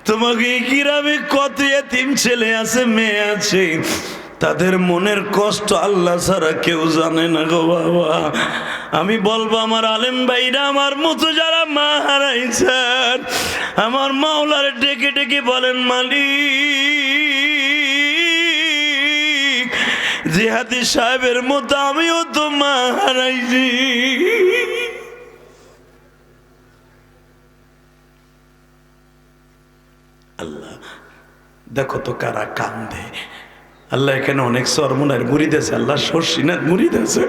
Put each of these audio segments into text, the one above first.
তোমাকে এই গ্রামে কত এতিম ছেলে আছে, মেয়ে আছে, তাদের মনের কষ্ট আল্লাহ ছাড়া কেউ জানে না গো বাবা। আমি বলবো আমার আলেম ভাইরা, আমার মতো যারা মা হারাইছেন, আমার মাওলার ডেকে ডেকে বলেন, মালিক জিহাদি সাহেবের মতো আমিও তো মা হারাইছি। আল্লাহ দেখো তো কারা কান্দে। আল্লাহ এখানে অনেক সরমুনার মুরিদ আছে, আল্লাহ শর্ষিনাথ মুরিদ আছে,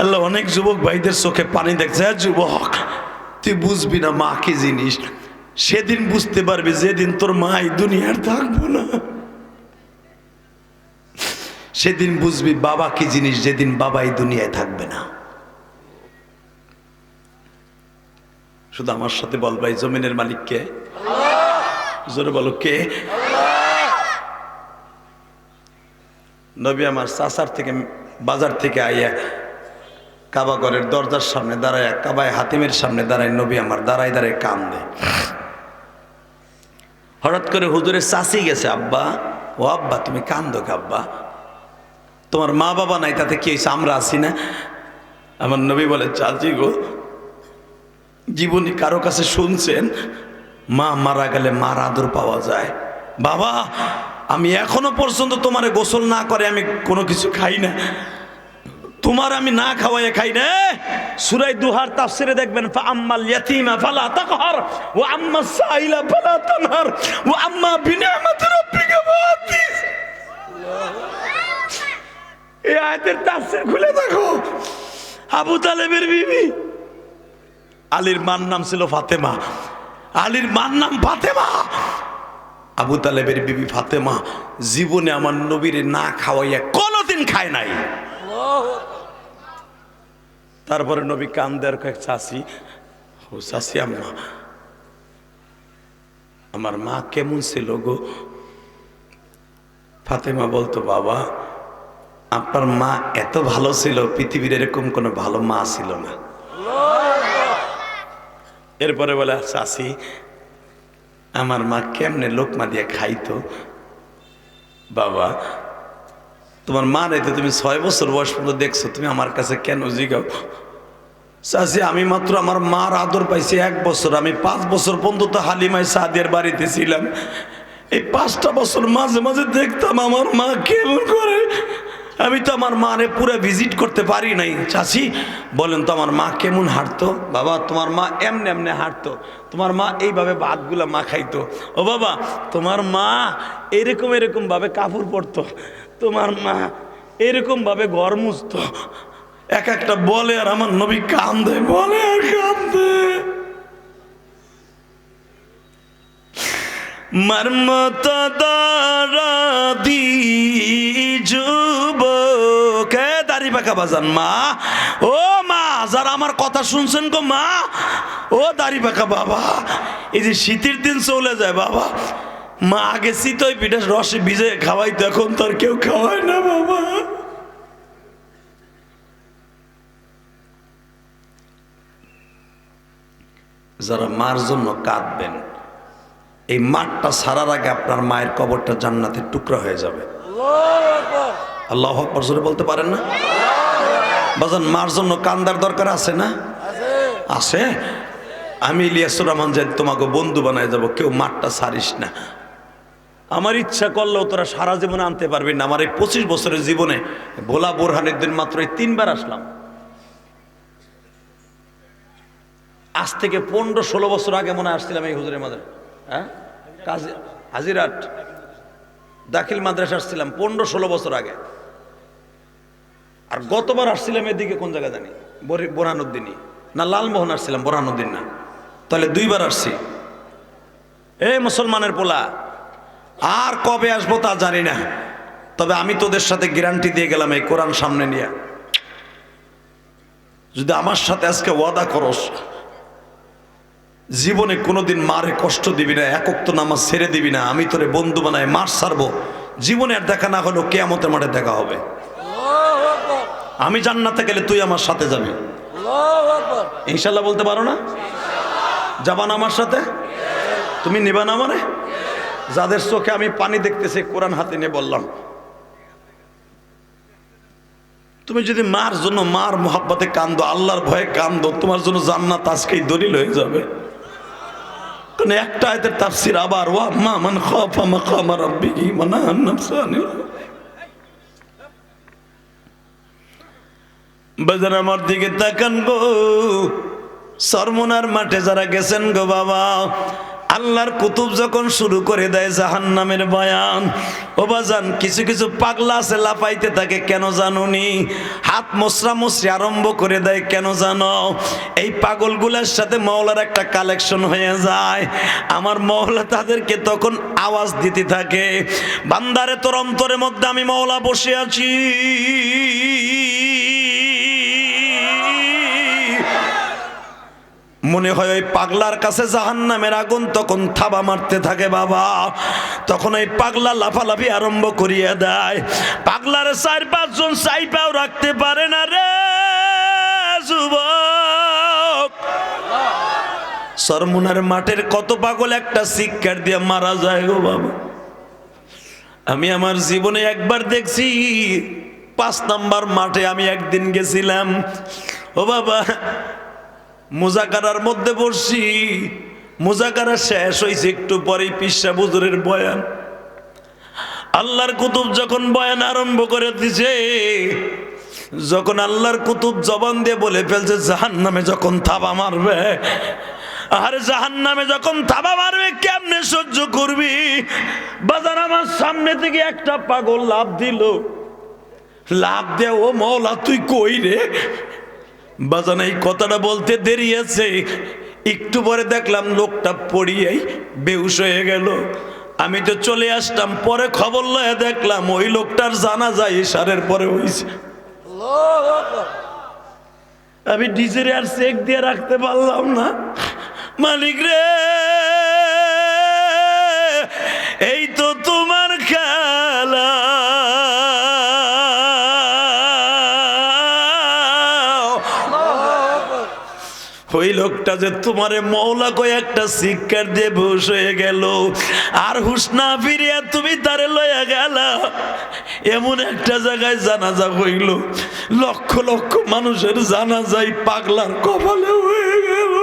আল্লাহ অনেক যুবক ভাইদের চোখে পানি দেখছে। যুবক, তুই বুঝবি না মা কি জিনিস, সেদিন বুঝতে পারবি যেদিন তোর মা এই দুনিয়ার থাকবো না। সেদিন বুঝবি বাবা কি জিনিস, যেদিন বাবা এই দুনিয়ায় থাকবে না। শুধু আমার সাথে বল ভাই, জমিনের মালিক কে? জোরে বলো কে? নবী আমার চাচার থেকে বাজার থেকে আইয়া কাবা ঘরের দরজার সামনে দাঁড়ায়, কাবায় হাতিমের সামনে দাঁড়ায়, নবী আমার দাঁড়ায় দাঁড়ায় কান্দে। হঠাৎ করে হুজুরের চাচি গেছে, আব্বা ও আব্বা তুমি কান্দো কে আব্বা? তোমার মা বাবা নাই তাতে কি হয়েছে, আমরা আছি না? আমার নবী বলে, চাচি গো, জীবনে কারো কাছে শুনছেন মা মারা গেলে মার আদর পাওয়া যায়? বাবা আমি এখনো পর্যন্ত তোমারে গোসল না করে আমি কোনো কিছু খাই না, তোমার আমি না খাওয়াইয়া খাই না। সূরা দুহার তাফসিরে দেখবেন, ফাআম্মাল ইয়াতীমা ফালা তাকহার ওয়া আম্মাস সাইলা ফালা তানহার ওয়া আম্মা বিনিআমাতি রাব্বিকা ফাহাদ্দিস। এই আয়াতের তাফসির খুলে দেখো। আবু তালেবের বিবি, আলীর মার নাম ছিল ফাতেমা, আলীর মার নাম ফাতেমা। আবু তালেবের বিবি ফাতেমা জীবনে আমার নবীরে না খাওয়াইয়া কোনোদিন খায় নাই। তারপরে নবী কান্দের কয়েক চাচি, ও চাচি আম্মা আমার মা কেমন ছিল গো? ফাতেমা বলতো, বাবা আপনার মা এত ভালো ছিল, পৃথিবীর এরকম কোনো ভালো মা ছিল না। এরপরে বলে, চাচি আমার মা কেমনে লোকমা দিয়ে খাইতো? বাবা তোমার মা নাই তো তুমি 6 বছর বয়স পর্যন্ত দেখছো, তুমি আমার কাছে কেন জিগাও? চাচি আমি মাত্র আমার মার আদর পাইছি 1 বছর, আমি 5 বছর পর্যন্ত তো হালিমায় সাদিয়ার বাড়িতে ছিলাম। এই 5টা বছর মাঝে মাঝে দেখতাম আমার মা কেমন করে, আমি তো আমার মারে পুরো ভিজিট করতে পারি নাই। চাচি বলেন তো আমার মা কেমন হাঁটতো? বাবা তোমার মা এমনি এমনি হাঁটতো, তোমার মা এইভাবে ভাতগুলা মা খাইতো। ও বাবা তোমার মা এরকম এরকম ভাবে কাপড় পরতো, তোমার মা এরকম ভাবে ঘর মুছতো। এক একটা বলে আর আমার নবী কান্দে, বলে আর কান্দে। মর্মত দারাদি যুবক, দাড়ি পাকা বাজান মা, ও মা যারা আমার কথা শুনছেন গো মা, ও দাড়ি পাকা বাবা, এই যে শীতের দিন চলে যায় বাবা, মা আগে চিতই পিঠা রসে ভিজে খাওয়াইতো, এখন তো আর কেউ খাওয়ায় না বাবা। যারা মার জন্য কাঁদবেন, এই মাঠটা ছাড়ার আগে আপনার মায়ের কবরটা জান্নাতের টুকরা হয়ে যাবে। আল্লাহু আকবার জোরে বলতে পারেন না? বাজান মার জন্য কান্দার দরকার আছে না? আছে। আমি ইলিয়াসুর রহমান যাই তোমাকে বন্ধু বানায় যাব, কেউ মাঠটা ছাড়িস না। আমার ইচ্ছা করলেও তোরা সারা জীবনে আনতে পারবি না। আমার এই 25 বছরের জীবনে ভোলা বোরহানের দিন মাত্র 3বার আসলাম। আজ থেকে 15-16 বছর আগে মনে আসছিলাম এই হুজুরের মাঝে, হ্যাঁ কাজী হাজিরাট দাখিল মাদ্রাসা আসছিলাম 15-16 বছর আগে। আর গতবার আসছিলাম এদিকে কোন জায়গা জানি, বোরহানুদ্দিনই না লালমোহন আসছিলাম, বোরহানুদ্দিন না, তাহলে 2বার আসছি। এই মুসলমানের পোলা, আর কবে আসবো তা জানি না, তবে আমি তোদের সাথে গ্যারান্টি দিয়ে গেলাম এই কোরআন সামনে নিয়ে, যদি আমার সাথে আজকে ওয়াদা করস জীবনে কোনোদিন মারে কষ্ট দিবি না, 1 ওয়াক্ত নামাজ ছেড়ে দিবি না, আমি তোরে বন্ধু বানায় মার ছাড়বো, জীবনে আর দেখা না হলেও কিয়ামতের মাঠে দেখা হবে। আমি জান্নাতে গেলে তুই আমার সাথে যাবি ইনশাল্লাহ। বলতে পারো না? যাবা না আমার সাথে? তুমি নিবা না আমারে? যাদের চোখে আমি পানি দেখতেছি কোরআন হাতে নিয়ে বললাম, তুমি যদি মার জন্য মার মোহাব্বতে কান্দো, আল্লাহর ভয়ে কান্দো, তোমার জন্য জান্নাত আজকেই দলিল হয়ে যাবে। কারণ একটা আয়াতের তাফসীর আবার ওয়া মা মান খাফা মাকামা রাব্বিহি ওয়া নাহা আন-নাফসা আনিল হাওয়া। বাজার আমার দিকে তাকান গো, সরমুনার মাঠে যারা গেছেন গো বাবা, আল্লাহর কুতুব যখন শুরু করে দেয় জাহান্নামের বয়ান, ও বাজান কিছু কিছু পাগলা আছে লাফাইতে থাকে, কেন জানুনি? হাত মোছরামুছরি আরম্ভ করে দেয়, কেন জানো? এই পাগলগুলোর সাথে মওলার একটা কালেকশন হয়ে যায়। আমার মওলা তাদেরকে তখন আওয়াজ দিতে থাকে, বান্দারে তোর অন্তরের মধ্যে আমি মওলা বসে আছি, মনে হয় ওই পাগলার কাছে জাহান্নামের আগুন তখন থাবা মারতে থাকে বাবা। তখন ওই পাগলা লাফালাফি আরম্ভ করিয়ে দেয়। পাগলার 4-5 জন চাইপাও রাখতে পারে না রে যুবক। সরমুনার মাঠের কত পাগল একটা শিক্ষার দিয়ে মারা যায় গো বাবা। আমি আমার জীবনে একবার দেখছি, 5 নাম্বার মাঠে আমি একদিন গেছিলাম। ও বাবা, মুজাকারার মধ্যে বসছি, মুজাকারা শেষ হয়েছে, একটু পরেই পিসা হুজুরের বয়ান। আল্লাহর কুতুব যখন বয়ান আরম্ভ করে দিছে, যখন আল্লাহর কুতুব জবান দিয়ে বলে ফেলছে জাহান্নামে যখন থাবা মারবে, আর জাহান্নামে যখন থাবা মারবে কেমনে সহ্য করবি? বাজার আমার সামনে থেকে একটা পাগল লাফ দিল, লাফ দিয়ে ও মওলা তুই কই রে? বাজান এই কথাটা বলতে দেরি আছে, একটু পরে দেখলাম লোকটা পড়িয়েই বেহুশ হয়ে গেল। আমি তো চলে আসলাম, পরে খবর লয়ে দেখলাম ওই লোকটার জানাজা ইশারের পরে হইছে। আমি ডিজেরে আর চেক দিয়ে রাখতে পারলাম না। মালিক রে, এই তো তোমার খেলা। ওই লোকটা যে তোমারে মওলা কই একটা শিক্ষার দিয়ে বেহুশ হয়ে গেল, আর হুশ না ফিরিয়া তুমি তারে লইয়া গেলা এমন একটা জায়গায় জানাজা হইল। লক্ষ লক্ষ মানুষের জানাজাই পাগলার কপালে হয়ে গেল।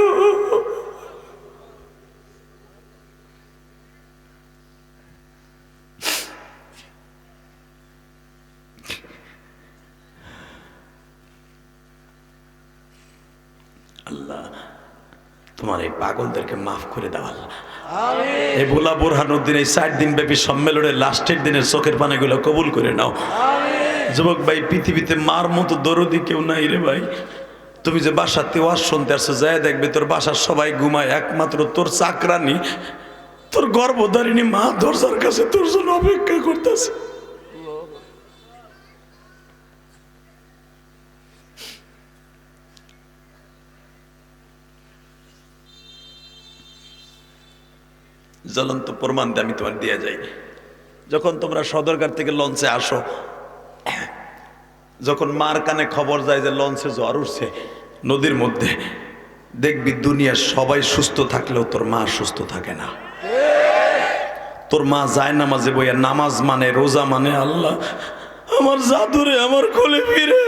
আল্লাহ তোমার এই পাগলদেরকে মাফ করে দাও আল্লাহ। এই ভোলা বোরহানুদ্দিন এই 4 দিন ব্যাপী সম্মেলনের লাস্টের দিনের চোখের পানিগুলো কবুল করে নাও। যুবক ভাই, পৃথিবীতে মার মতো দরদি কেউ নাই রে ভাই। তুমি যে বাসাতে ওয়াজ শুনতে আসছো, যায় দেখবে তোর বাসার সবাই ঘুমায়, একমাত্র তোর চাকরানি, তোর গর্ভধারিণী মা দরজার কাছে তোর জন্য অপেক্ষা করতেছে। জ্বলন্ত প্রমাণ দিয়ে আমি তোমার দিয়ে যাই। যখন তোমরা সদরঘাট থেকে লঞ্চে আসো, যখন মার কানে খবর যায় যে লঞ্চে ঝড় উঠছে নদীর মধ্যে, দেখবি দুনিয়ার সবাই সুস্থ থাকলেও তোর মা সুস্থ থাকে না। তোর মা যায় নামাজে বইয়া, নামাজ মানে, রোজা মানে, আল্লাহ আমার জাদুরে আমার কোলে ফিরে।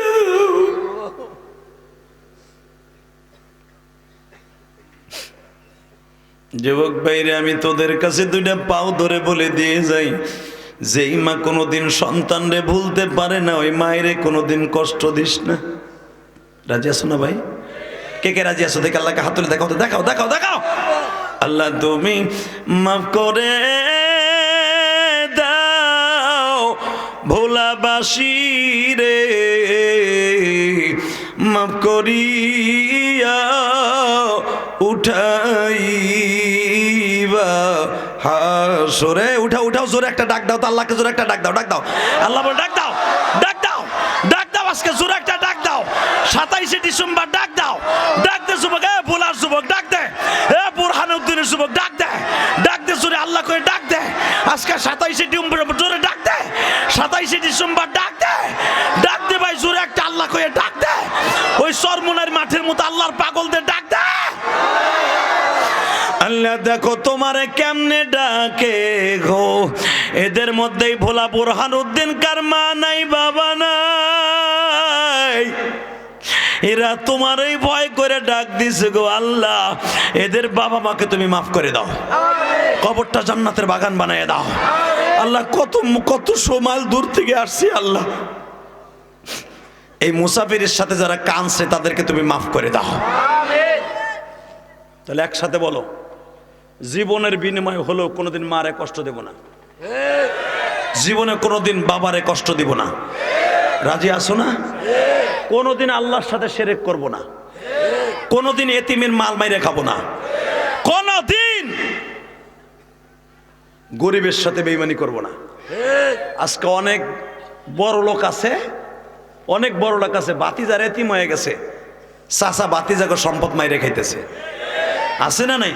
যুবক ভাইরে, আমি তোদের কাছে 2টা পাও ধরে বলে দিয়ে যাই, যেই মা কোনোদিন সন্তানরে ভুলতে পারে না, ওই মায়েরে কোনোদিন কষ্ট দিস না। রাজি আছো না ভাই? কে কে রাজি আছো? দেখে আল্লাহকে হাত তুলে দেখাও, দেখাও দেখাও দেখাও। আল্লাহ তুমি মাফ করে দাও ভোলাবাসী রে, মাফ করিয়া উঠাইবা হাসরে। উঠাও উঠাও, জোরে একটা ডাক দাও তো আল্লাহকে, জোরে একটা ডাক দাও, ডাক দাও আল্লাহ বলে, ডাক দাও ডাক দাও ডাক দাও, আজকে জোরে একটা ডাক দাও। 27শে ডিসেম্বর ডাক দাও, ডাক দে যুবক, এ ভোলার যুবক ডাক দে, এ বোরহানুদ্দিনের যুবক ডাক দে, ডাক দে জোরে আল্লাহ করে ডাক দে। আজকে 27শে ডিসেম্বর জোরে ডাক দে, 27শে ডিসেম্বর ডাক দে, ডাক দে ভাই জোরে একটা আল্লাহ করে ডাক দে। ওই সরমুনার মাঠের মতো আল্লাহর পাগলদের ডাক দে। আল্লাহ দেখো তোমারে কেমনে ডাকে গো, এদের মধ্যেই ভোলা বুরহানুদ্দিন কার মা নাই বাবা নাই, এরা তোমারই ভয় করে ডাক দিছে গো আল্লাহ, এদের বাবা মাকে তুমি মাফ করে দাও, কবরটা জান্নাতের বাগান বানিয়ে দাও আল্লাহ। কত কত মাইল দূর থেকে আসছি আল্লাহ, এই মুসাফিরের সাথে যারা কাঁদছে তাদেরকে তুমি মাফ করে দাও। তাহলে একসাথে বলো, জীবনের বিনিময় হলো কোনোদিন মারে কষ্ট দেব না, জীবনে কোনোদিন বাবারে কষ্ট দিব না। রাজি আছো না? কোনোদিন আল্লাহর সাথে শিরক করব না, কোনোদিন এতিমের মাল মাইরে খাবো না, কোনোদিন গরিবের সাথে বেঈমানি করব না। আজকে অনেক বড় লোক আছে, অনেক বড় লোক আছে, বাতিজার এতিম হয়ে গেছে, চাচা বাতিজাকে সম্পদ মাইরে খাইতেছে, আছে না নাই?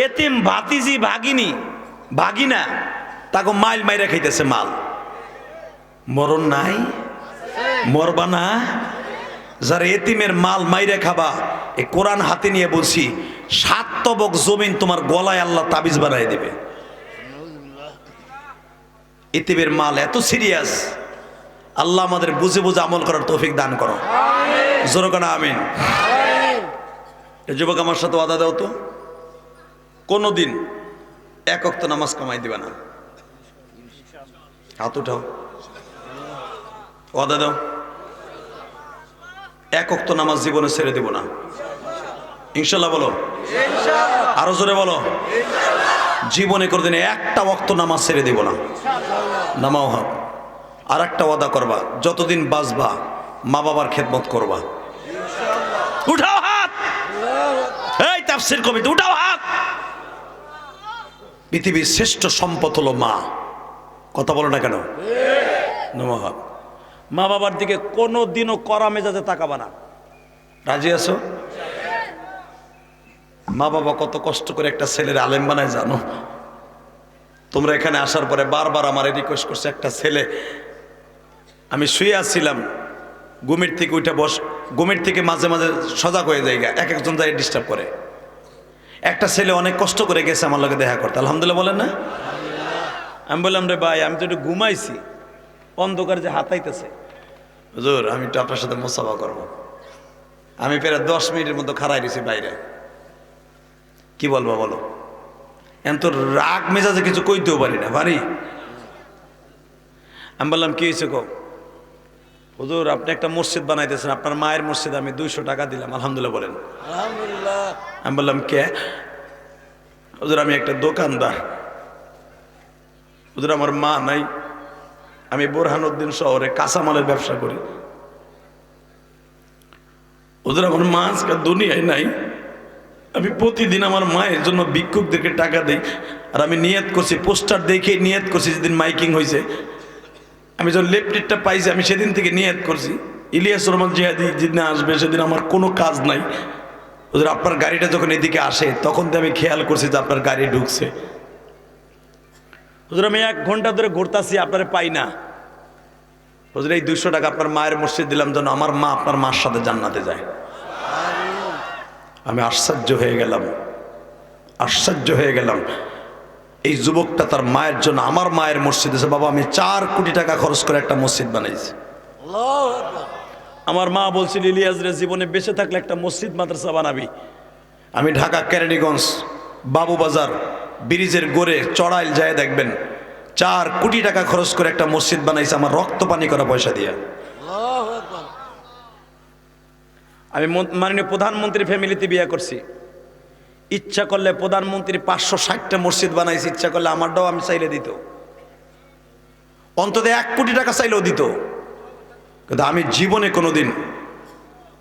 এতিম ভাতিজি ভাগিনী ভাগিনা তাকে মাইল মাইরে খাইতেছে মাল। মরণ নাই? মরবা না? যারা এতিমের মাল মাইরে খাবা, এই কোরআন হাতে নিয়ে বলছি 7 তবক জমিন তোমার গলায় আল্লাহ তাবিজ বানাই দেবে। এতিমের মাল এত সিরিয়াস, আল্লাহ আমাদের বুঝে বুঝে আমল করার তৌফিক দান করো, জোরে কানা আমিন। যুবক আমার সাথে ওয়াদা দাও তো, কোনোদিন 1 ওয়াক্ত নামাজ কামাই দিবে না। হাত উঠাও, ওয়াদা দাও, 1 ওয়াক্ত নামাজ জীবনে ছেড়ে দিব না, ইনশাল্লাহ বলো, আরো জোরে বলো, জীবনে কোনোদিন 1টা ওয়াক্ত নামাজ ছেড়ে দিব না। নামাও হাত। আর একটা ওয়াদা করবা, যতদিন বাঁচবা মা বাবার খেদমত করবা। উঠাও হাত, এই তাফসীর কমিটি উঠাও হাত। পৃথিবীর শ্রেষ্ঠ সম্পদ হলো মা, কথা বলো না কেন? নামাও হাত। মা বাবার দিকে কোনো দিনও কড়া মেজাজে তাকাবা না, রাজি আছো? মা বাবা কত কষ্ট করে একটা ছেলের আলেম বানায় জানো? তোমরা এখানে আসার পরে বারবার আমার রিকোয়েস্ট করছে, একটা ছেলে, আমি শুয়ে আসছিলাম, ঘুমের থেকে উঠে ঘুমের থেকে মাঝে মাঝে সজাগ হয়ে যায়, এক একজন যায় ডিস্টার্ব করে। একটা ছেলে অনেক কষ্ট করে গেছে আমার লগে দেখা করতে, আলহামদুলিল্লাহ বলেন না? আমি বললাম, রে ভাই আমি তো একটু ঘুমাইছি, অন্ধকার যে হাতাইতেছে, হুজুর আমি একটু আপনার সাথে মোসাফা করবো। আমি প্রায় 10 মিনিটের মতো খাড়াই দিয়েছি বাইরে। কি বলবো বলো? এখন তো রাগ মেজাজে কিছু কইতেও পারি না, পারি? আমি বললাম, কি হয়েছে গো? হুজুর আপনি একটা মসজিদ বানাইতেছেন, আপনার মায়ের মসজিদ, আমি 200 টাকা দিলাম, আলহামদুলিল্লাহ বলেন। আমি বললাম, কে? হুজুর আমি একটা দোকানদার, হুজুর আমার মা নাই, আমি বুরহানুদ্দিন শহরে কাঁচামালের ব্যবসা করি, হুজুর আমার মা আজকে দুনিয়ায় নাই, আমি প্রতিদিন আমার মায়ের জন্য ভিক্ষুকদেরকে টাকা দিই, আর আমি নিয়ত করছি, পোস্টার দেখে নিয়ত করছি, যেদিন মাইকিং হয়েছে আমি যখন লেফটেটটা পাইছি আমি সেদিন থেকে নিয়ত করছি, ইলিয়াস রহমান জিহাদি যেদিন আসবে সেদিন আমার কোনো কাজ নাই, ওদের আপনার গাড়িটা যখন এদিকে আসে তখন তো আমি খেয়াল করছি যে আপনার গাড়ি ঢুকছে, হুজুর আমি 1 ঘন্টা ধরে ঘুরতাছি আপনারে পাই না, হুজুর এই 200 টাকা আপনার মায়ের মসজিদ দিলাম যেন আমার মা আপনার মার সাথে জান্নাতে যায়। আমি আশ্চর্য হয়ে গেলাম, আশ্চর্য হয়ে গেলাম। এই যুবকটা তার মায়ের জন্য আমার মায়ের মসজিদ আছে, বাবা আমি 4 কোটি টাকা খরচ করে একটা মসজিদ বানাইছি। আমার মা বলছিল, ইলিয়াস রে জীবনে বেঁচে থাকলে একটা মসজিদ মাদ্রাসা বানাবি। আমি ঢাকা কেরানীগঞ্জ বাবুবাজার ব্রিজের গোড়ে চড়াইল যায় দেখবেন 4 কোটি টাকা খরচ করে একটা মসজিদ বানাইছে আমার রক্ত পানি করা পয়সা দিয়া। আমি মাননীয় প্রধানমন্ত্রী ফ্যামিলিতে বিয়ে করছি, ইচ্ছা করলে প্রধানমন্ত্রী 560টা মসজিদ বানাইছে, ইচ্ছা করলে আমারটাও আমি চাইলে দিত, অন্তত 1 কোটি টাকা চাইলেও দিত, কিন্তু আমি জীবনে কোনোদিন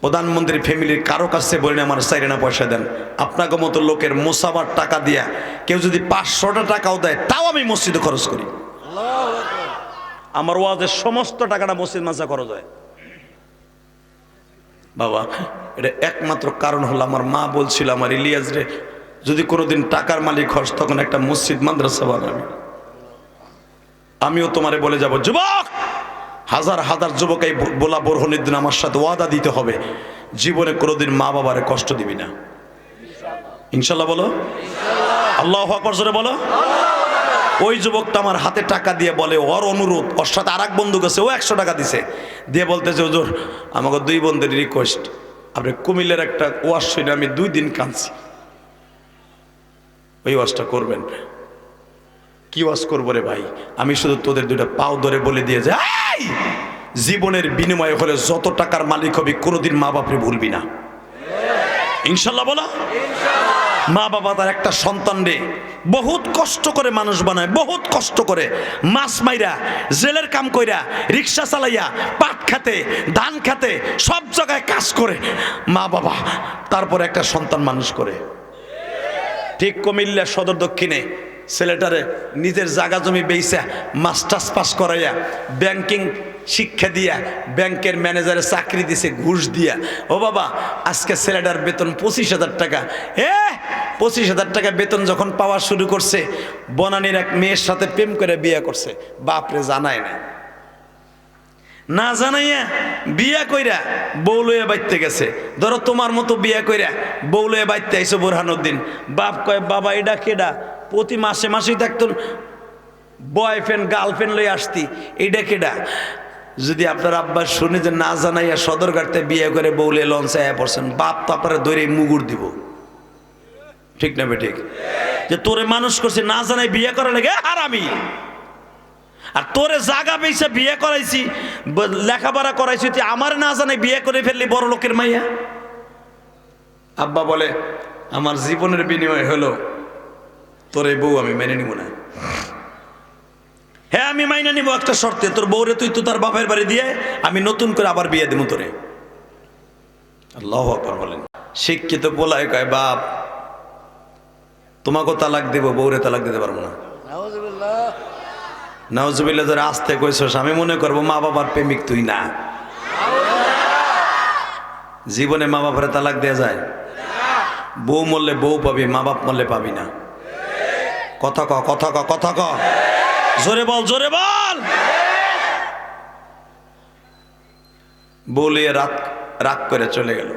প্রধানমন্ত্রী ফ্যামিলির কারো কাছে বলি না আমার চাইলে না পয়সা দেন। আপনাকে মতো লোকের মোসাবার টাকা দিয়া কেউ যদি 500টা টাকাও দেয় তাও আমি মসজিদে খরচ করি। আমার ওয়াজের সমস্ত টাকাটা মসজিদ মাসা খরচ হয়। বাবা এটা একমাত্র কারণ হলো আমার মা বলছিল আমার ইলিয়াস রে যদি কোনোদিন টাকার মালিক হস তখন একটা মসজিদ মাদ্রাসা বানাবি। আমিও তোমারে বলে যাব, যুবক, হাজার হাজার যুবক এই বোলা বোরহনের দিন আমার সাথে ওয়াদা দিতে হবে জীবনে কোনোদিন মা বাবারে কষ্ট দিবি না, ইনশাল্লাহ বলো, আল্লাহু আকবার জোরে বলো। ওই যুবকটা আমার হাতে টাকা দিয়ে বলে, ওর অনুরোধ, ওর সাথে আর এক বন্ধু গেছে, ও 100 টাকা দিছে, দিয়ে বলতেছে হুজুর আমাকে 2 বন্ধুর রিকোয়েস্ট, আপনি কুমিল্লার একটা ওয়াজ শুনে আমি 2 দিন কাঁদছি, ওই ওয়াজটা করবেন। কি ওয়াজ করবো রে ভাই, আমি শুধু তোদের 2টা পাও ধরে বলে দিয়ে যে জীবনের বিনিময়ে হলে যত টাকার মালিক হবি কোনোদিন মা বাপরে ভুলবি না। ইনশাল্লাহ বলো। মা বাবা তার একটা সন্তান রে বহুত কষ্ট করে মানুষ বানায়, বহুত কষ্ট করে, মাছ মাইরা, জেলের কাম কইরা, রিক্সা চালাইয়া, পাট খাতে, ধান খাতে, সব জায়গায় কাজ করে মা বাবা তারপরে একটা সন্তান মানুষ করে। ঠিক কুমিল্লা সদর দক্ষিণে ছেলেটারে নিজের জায়গা জমি বেইচা মাস্টার্স পাস করাইয়া ব্যাংকিং শিক্ষা দিয়া ব্যাংকের ম্যানেজারে চাকরি দিছে ঘুষ দিয়া। ও বাবা, আজকে ছেলেটার বেতন 25,000 টাকা। 25,000 টাকা বেতন যখন পাওয়া শুরু করছে, বনানীর এক মেয়ের সাথে প্রেম করে বিয়ে করছে, বাপরে জানায় না, না জানাইয়া বিয়া কইরা বউ লইয়া বাইতে গেছে। ধরো তোমার মতো বিয়া কইরা বউ লইয়া বাইতে আইসো বোরহানুদ্দিন, বাপ কয় বাবা এটা কেডা, প্রতি মাসে মাসেই থাকতো বয়ফ্রেন্ড গার্লফ্রেন্ড লইয়া আসতি, এইটা কেডা। যদি আপনার আব্বা শুনে যে না জানাইয়া সদরঘাটতে বিয়ে করে বউ লইয়া লঞ্চে আয়া পড়ছেন, বাপ তো আপনারা ধরে মুগুর দিব, ঠিক না বে ঠিক? যে তোরে মানুষ করছে না জানাই বিয়ে করা লাগে হারামি, আর তোরে জাগা পেয়েছে বিয়ে করাইছি, লেখাপড়া করাইছি, তুই আমার না জানাই বিয়ে করে ফেললি বড় লোকের মাইয়া। আব্বা বলে আমার জীবনের বিনিময় হলো তোর এই বউ আমি মেনে নিব না। হ্যাঁ আমি মাইনে নিব একটা শর্তে, তোর বউরে তুই তো তার বাপের বাড়ি দিয়ে আমি নতুন করে আবার বিয়ে দেবো তোরে। আল্লাহু আকবার বলেন। শিক্ষিত পোলায় কয় বাপ তোমাকেও তালাক দেবো, বউরে তালাক দিতে পারবো না। নাউজুবিল্লাহ যারা আসতে কইছস, আমি মনে করবো মা বাবার প্রেমিক তুই না। জীবনে মা বাবারে তালাক দেয়া যায়? বউ মরলে বউ পাবি, মা বাপ মরলে পাবি না। কথা ক, কথা ক, কথা ক, জোরে বল, জোরে বল। বলে রাগ করে চলে গেল।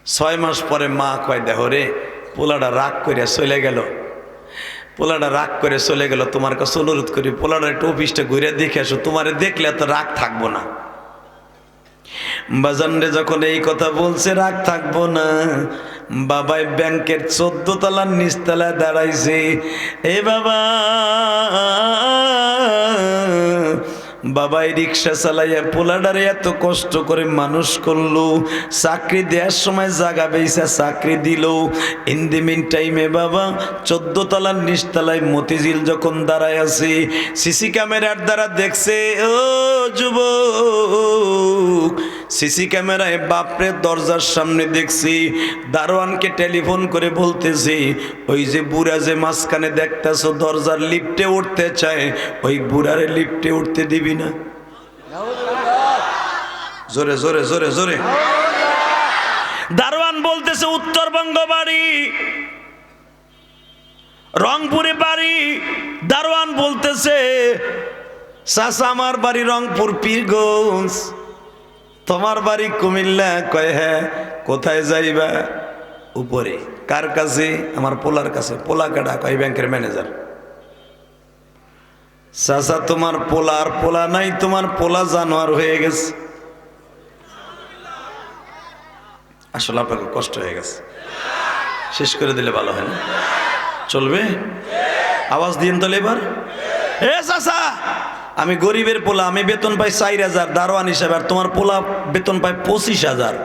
6 মাস পরে মা কয় দেখো রে পোলাটা রাগ করে চলে গেল, পোলাটা রাগ করে চলে গেল, তোমার কাছে অনুরোধ করি পোলাটা একটু অফিসটা ঘুরে দেখে আসো, তোমারে দেখলে তো রাগ থাকবো না। বাজানরে যখন এই কথা বলছে রাগ থাকবো না, বাবাই ব্যাংকের 14 তলার নিচতলায় দাঁড়াইছে। এ বাবা, বাবাই রিক্সা চালাইয়া পোলাডারে এত কষ্ট করে মানুষ করলো, চাকরি দেওয়ার সময় জাগা বেইসা চাকরি দিল। ইন দি মিন টাইমে বাবা 14 তলার নিচতলায় মতিঝিল যখন দাঁড়ায় আছে, সিসি ক্যামেরার দ্বারা দেখছে, ও যুবক, সিসি ক্যামেরায় বাপরে দরজার সামনে দেখছি, দারোয়ানকে টেলিফোন করে বলতেছি ওই যে বুড়া যে মাঝখানে দেখতেছো দরজার লিফটে উঠতে চায়, ওই বুড়ারে লিফটে উঠতে দিবি না। জোরে জোরে জোরে জোরে। দারোয়ান বলতেছে উত্তরবঙ্গ বাড়ি, রংপুরে বাড়ি। দারোয়ান বলতেছে চাচা আমার বাড়ি রংপুর পীরগঞ্জ, তোমার বাড়ি কুমিল্লা। কয় হ্যাঁ, কোথায় যাইবা? উপরে। কার কাছে? আমার পোলার কাছে। পোলা কাটা? কয় ব্যাংকের ম্যানেজার। চাচা তোমার পোলা আর পোলা নাই, তোমার পোলা জানোয়ার হয়ে গেছে। আসলে আপনাকে কষ্ট হয়ে গেছে, শেষ করে দিলে ভালো হয় না? চলবে? আওয়াজ দিন তাহলে এবার। এ চাচা আমি গরিবের পোলা, আমি বেতন পাই 4,000 দারোয়ান হিসাবে, আর তোমার পোলা বেতন পাই 25,000।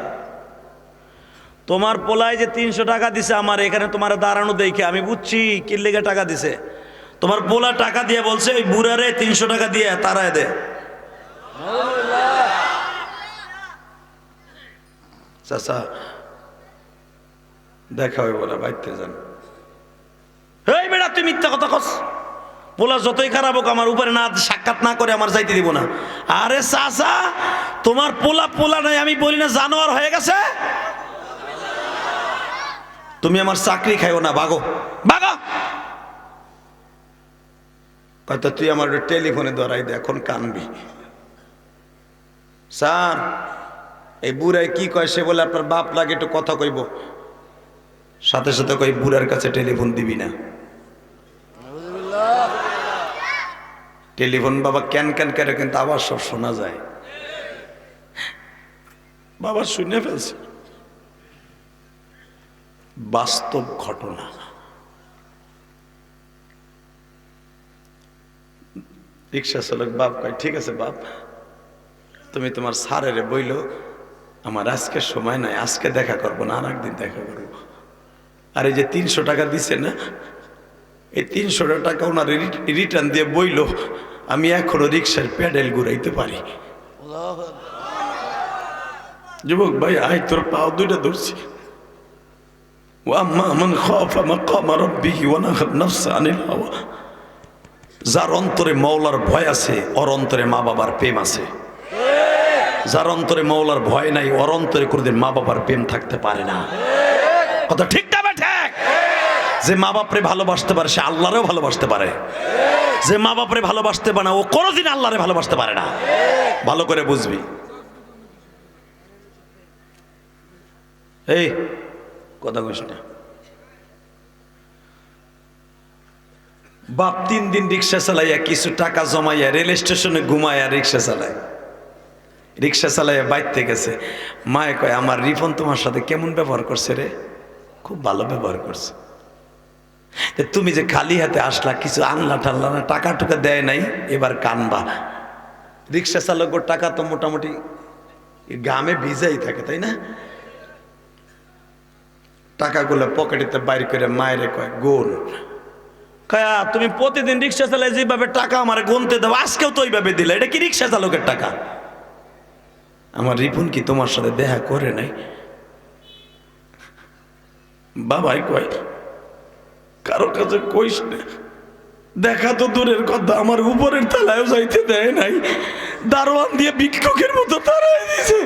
তোমার পোলায় যে 300 টাকা দিছে আমার এখানে তোমার দাঁড়ানো দেখে আমি বুঝছি কি লেগে টাকা দিছে। তোমার পোলা টাকা দিয়ে বলছে ওই বুড়ারে 300 টাকা দিয়ে তারায় দে। চাচা দেখা হয়ে বলে বাইতে যান। এই বেড়া তুই মিথ্যা কথা কস, পোলা যতই খারাপ হোক আমার উপরে না সাক্ষাৎ না করে আমার যাইতে দিব না। আরে চাচা তোমার পোলা পোলা নাই আমি বলি না জানোয়ার হয়ে গেছে। তুমি আমার চাকরি খাইও না, ভাগো ভাগো। হয়তো তুই আমার টেলিফোনে ধরাই দে, এখন কানবি। স্যার এই বুড়ায় কি কয় সে বলে আপনার বাপ লাগে, একটু কথা কইব, সাথে সাথে কই বুড়ার কাছে টেলিফোন দিবি না। টেলিফোন বাবা ক্যান ক্যান করে, কিন্তু আবার সব শোনা যায়। বাবা শুনে ফেলছে, বাস্তব ঘটনা। রিক্সা চালক বাপ কয় ঠিক আছে বাপ, তুমি তোমার স্যারেরে বইলো আমার আজকে সময় নাই, আজকে দেখা করবো না, আর একদিন দেখা করবো। আর এই যে 300 টাকা দিছে না, এই 300 টাকা ওনার রিটার্ন দিয়ে বইলো আমি এখনো রিক্সার প্যাডেল ঘুরাইতে পারি। যুবক ভাই আয়, তোর পাও দুইটা ধরছি। যার অন্তরে মওলার ভয় আছে ওর অন্তরে মা বাবার প্রেম আছে। যার অন্তরে মওলার ভয় নাই ওর অন্তরে কোনদিন মা বাবার প্রেম থাকতে পারে না। কথা ঠিক না ঠিক? যে মা বাপরে ভালোবাসতে পারে সে আল্লাহরেও ভালোবাসতে পারে। যে মা বাপরে ভালোবাসতে পারে না ও কোনোদিন আল্লাহরে ভালোবাসতে পারে না। ভালো করে বুঝবি। এই কথা কইস না। বাপ 3 দিন রিক্সা চালাইয়া কিছু টাকা জমাইয়া রেল স্টেশনে ঘুমাইয়া রিক্সা চালায়। রিক্সা চালাইয়া বাইতে গেছে, মায়ে কয় আমার রিপন তোমার সাথে কেমন ব্যবহার করছে রে? খুব ভালো ব্যবহার করছে। তুমি যে খালি হাতে আসলা, কিছু আনলা টানলা না, টাকা টুকা দেয় নাই, এবার কানবা। রিক্সা চালকের টাকা তো মোটামুটি গামে ভিজাই থাকে, তাই না? টাকাগুলো পকেটেতে বাইর করে মায়েরে কয় গোন। কয়া তুমি প্রতিদিন রিক্সা চালায় যেভাবে টাকা আমার গুনতে দাও, আজকেও তো ওইভাবে দিলে, এটা কি রিক্সা চালকের টাকা? আমার রিপুন কি তোমার সাথে দেখা করে নাই? বাবাই কয় কারো কাছে কইস না, দেখা তো দূরের কথা আমার উপরের তলায়ও যাইতে দেয় নাই, দারোয়ান দিয়ে ভিক্ষুকের মতো তাড়াই দিয়েছে।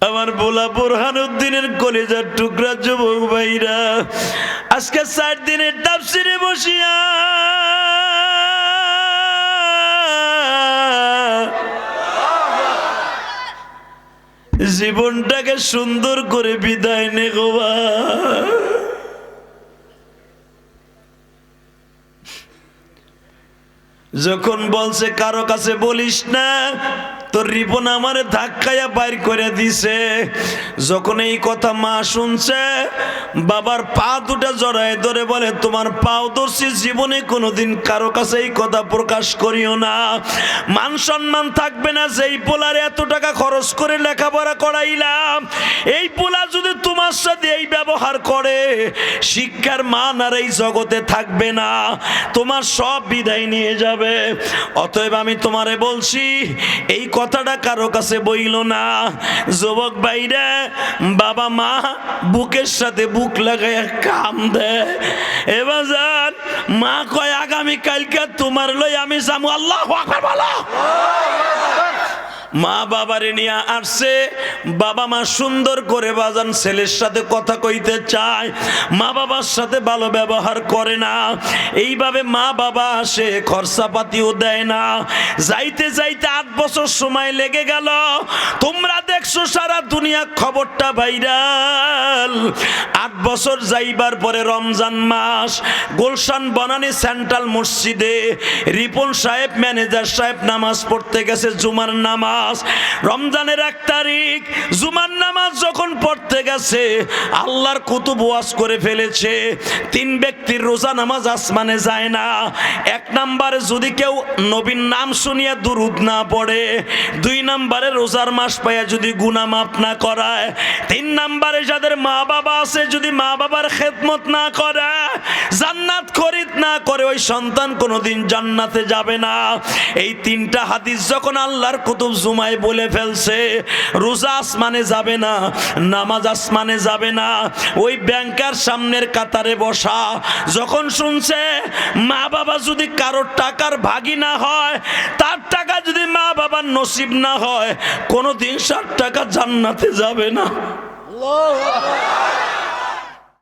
আমার বোলা বোরহানুদ্দিনের কলেজার টুকরা যুবক ভাইরা, আজকে 4 দিনের তাফসিরে বসিয়া জীবনটাকে সুন্দর করে বিদায় নে গো। যখন বলছে কারো কাছে বলিস না, তোর রিপন আমারে ধাক্কায়া বাইর করে দিছে। যখন এই কথা মা শুনছে, বাবার পা দুটা জড়ায় ধরে বলে তোমার পাও ধরছি, জীবনে কোনোদিন কারো কাছে এই কথা প্রকাশ করিও না, মান সম্মান থাকবে না। যেই পোলার এত টাকা খরচ করে লেখাপড়া করাইলাম, এই পোলা যদি তোমার সাথে এই ব্যবহার করে, শিক্ষার মান আর এই জগতে থাকবে না, তোমার সব বিদায় নিয়ে যাবে। অতএব আমি তোমারে বলছি এই কথাটা কারো কাছে বইল না। যুবক ভাইরা, বাবা মা বুকের সাথে বুক লাগায় কাম দেয়। এবার যান মা কয় আগামী কালকে তোমার লই আমি যাবো। আল্লাহু আকবার বলো। মা বাবারে নিয়ে আসছে, বাবা মা সুন্দর করে বাজান ছেলের সাথে কথা কইতে চায়, মা বাবার সাথে ভালো ব্যবহার করে না। এইভাবে মা বাবা আসে, খরচাপাতিও দেয় না। যাইতে যাইতে 8 বছর সময় লেগে গেল। তোমরা দেখছো সারা দুনিয়া খবরটা ভাইরাল। 8 বছর যাইবার পরে রমজান মাস, গুলশান বনানী সেন্ট্রাল মসজিদে রিপন সাহেব ম্যানেজার সাহেব নামাজ পড়তে গেছে, জুমার নামাজ। রমজানের 1 তারিখ জুমার নামাজ যখন পড়তে গেছে, আল্লাহর কুতুব ওয়াজ করে ফেলেছে 3 ব্যক্তির রোজা নামাজ আসমানে যায় না। 1 নম্বরে যদি কেউ নবীর নাম শুনিয়া দুরূদ না পড়ে, 2 নম্বরে রোজার মাস পাইয়া যদি গুনাহ মাফ না করায়, 3 নম্বরে যাদের মা বাবা আছে যদি মা বাবার খেদমত না করে, জান্নাত খরিদ না করে, ওই সন্তান কোনোদিন জান্নাতে যাবে না। এই 3টা হাদিস যখন আল্লাহর কুতুব জুমায় বলে ফেলছে, রোজা আসমানে যাবে না, নামাজ আসমানে যাবে না, ওই ব্যাংকার সামনের কাতারে বসা যখন শুনছে মা বাবা যদি কারোর টাকার ভাগী না হয়, তার টাকা যদি মা বাবার নসিব না হয়, কোনোদিন 60 টাকা জান্নাতে যাবে না। আল্লাহু আকবার।